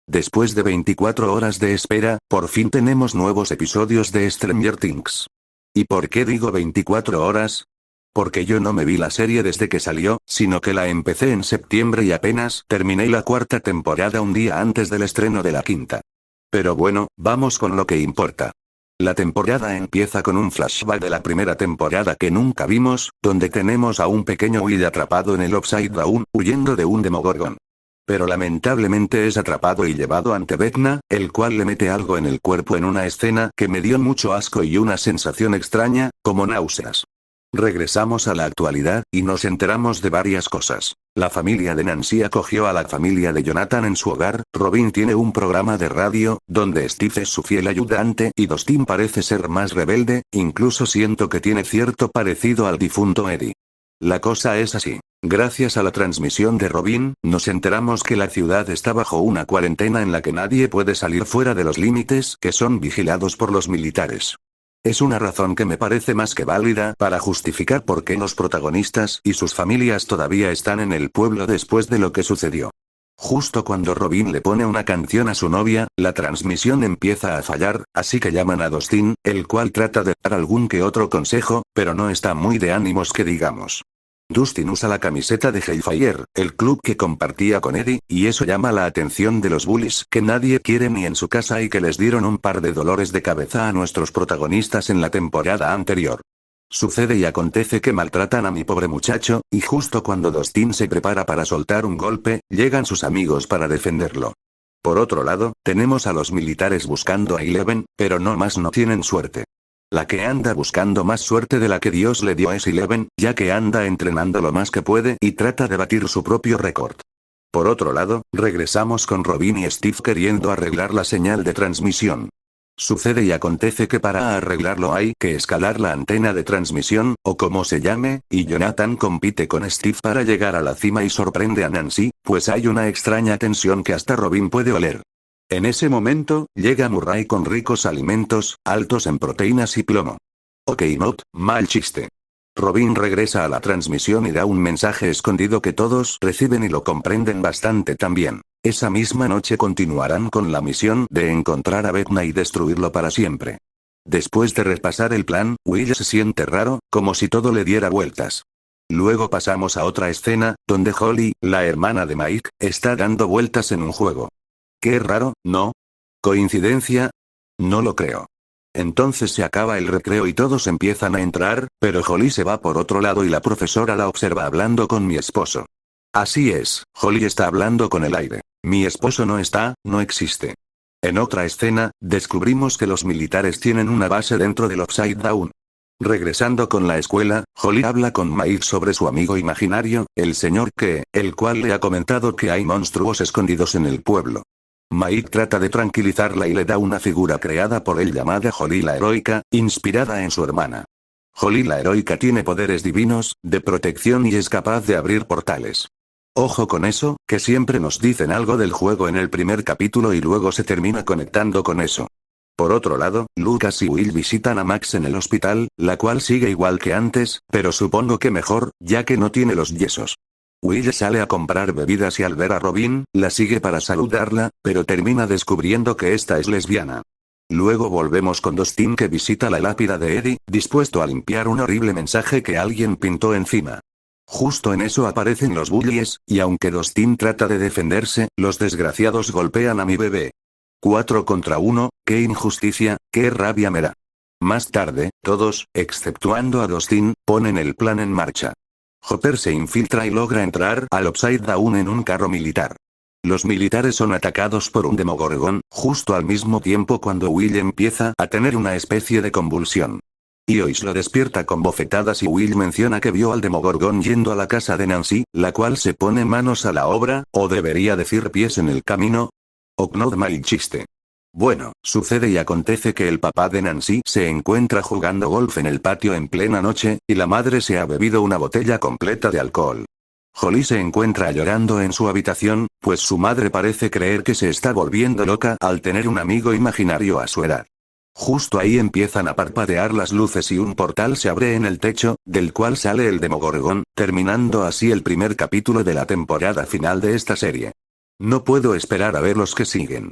Después de 24 horas de espera, por fin tenemos nuevos episodios de Stranger Things. ¿Y por qué digo 24 horas? Porque yo no me vi la serie desde que salió, sino que la empecé en septiembre y apenas terminé la cuarta temporada un día antes del estreno de la quinta. Pero bueno, vamos con lo que importa. La temporada empieza con un flashback de la primera temporada que nunca vimos, donde tenemos a un pequeño Will atrapado en el Upside Down, huyendo de un Demogorgon. Pero lamentablemente es atrapado y llevado ante Vecna, el cual le mete algo en el cuerpo en una escena que me dio mucho asco y una sensación extraña, como náuseas. Regresamos a la actualidad, y nos enteramos de varias cosas. La familia de Nancy acogió a la familia de Jonathan en su hogar, Robin tiene un programa de radio, donde Steve es su fiel ayudante y Dustin parece ser más rebelde, incluso siento que tiene cierto parecido al difunto Eddie. La cosa es así. Gracias a la transmisión de Robin, nos enteramos que la ciudad está bajo una cuarentena en la que nadie puede salir fuera de los límites que son vigilados por los militares. Es una razón que me parece más que válida para justificar por qué los protagonistas y sus familias todavía están en el pueblo después de lo que sucedió. Justo cuando Robin le pone una canción a su novia, la transmisión empieza a fallar, así que llaman a Dustin, el cual trata de dar algún que otro consejo, pero no está muy de ánimos que digamos. Dustin usa la camiseta de Hellfire, el club que compartía con Eddie, y eso llama la atención de los bullies que nadie quiere ni en su casa y que les dieron un par de dolores de cabeza a nuestros protagonistas en la temporada anterior. Sucede y acontece que maltratan a mi pobre muchacho, y justo cuando Dustin se prepara para soltar un golpe, llegan sus amigos para defenderlo. Por otro lado, tenemos a los militares buscando a Eleven, pero no tienen suerte. La que anda buscando más suerte de la que Dios le dio es Eleven, ya que anda entrenando lo más que puede y trata de batir su propio récord. Por otro lado, regresamos con Robin y Steve queriendo arreglar la señal de transmisión. Sucede y acontece que para arreglarlo hay que escalar la antena de transmisión, o como se llame, y Jonathan compite con Steve para llegar a la cima y sorprende a Nancy, pues hay una extraña tensión que hasta Robin puede oler. En ese momento, llega Murray con ricos alimentos, altos en proteínas y plomo. Ok, mal chiste. Robin regresa a la transmisión y da un mensaje escondido que todos reciben y lo comprenden bastante también. Esa misma noche continuarán con la misión de encontrar a Vecna y destruirlo para siempre. Después de repasar el plan, Will se siente raro, como si todo le diera vueltas. Luego pasamos a otra escena, donde Holly, la hermana de Mike, está dando vueltas en un juego. Qué raro, ¿no? ¿Coincidencia? No lo creo. Entonces se acaba el recreo y todos empiezan a entrar, pero Holly se va por otro lado y la profesora la observa hablando con mi esposo. Así es, Holly está hablando con el aire. Mi esposo no existe. En otra escena, descubrimos que los militares tienen una base dentro del Upside Down. Regresando con la escuela, Holly habla con Mike sobre su amigo imaginario, el señor K, el cual le ha comentado que hay monstruos escondidos en el pueblo. Mike trata de tranquilizarla y le da una figura creada por él llamada Holly la Heroica, inspirada en su hermana. Holly la Heroica tiene poderes divinos, de protección y es capaz de abrir portales. Ojo con eso, que siempre nos dicen algo del juego en el primer capítulo y luego se termina conectando con eso. Por otro lado, Lucas y Will visitan a Max en el hospital, la cual sigue igual que antes, pero supongo que mejor, ya que no tiene los yesos. Will sale a comprar bebidas y al ver a Robin, la sigue para saludarla, pero termina descubriendo que esta es lesbiana. Luego volvemos con Dustin que visita la lápida de Eddie, dispuesto a limpiar un horrible mensaje que alguien pintó encima. Justo en eso aparecen los bullies, y aunque Dustin trata de defenderse, los desgraciados golpean a mi bebé. 4 contra 1, qué injusticia, qué rabia me da. Más tarde, todos, exceptuando a Dustin, ponen el plan en marcha. Hopper se infiltra y logra entrar al Upside Down en un carro militar. Los militares son atacados por un Demogorgon, justo al mismo tiempo cuando Will empieza a tener una especie de convulsión. Eois lo despierta con bofetadas y Will menciona que vio al Demogorgon yendo a la casa de Nancy, la cual se pone manos a la obra, o debería decir pies en el camino. Oknod mal chiste. Bueno, sucede y acontece que el papá de Nancy se encuentra jugando golf en el patio en plena noche, y la madre se ha bebido una botella completa de alcohol. Holly se encuentra llorando en su habitación, pues su madre parece creer que se está volviendo loca al tener un amigo imaginario a su edad. Justo ahí empiezan a parpadear las luces y un portal se abre en el techo, del cual sale el Demogorgon, terminando así el primer capítulo de la temporada final de esta serie. No puedo esperar a ver los que siguen.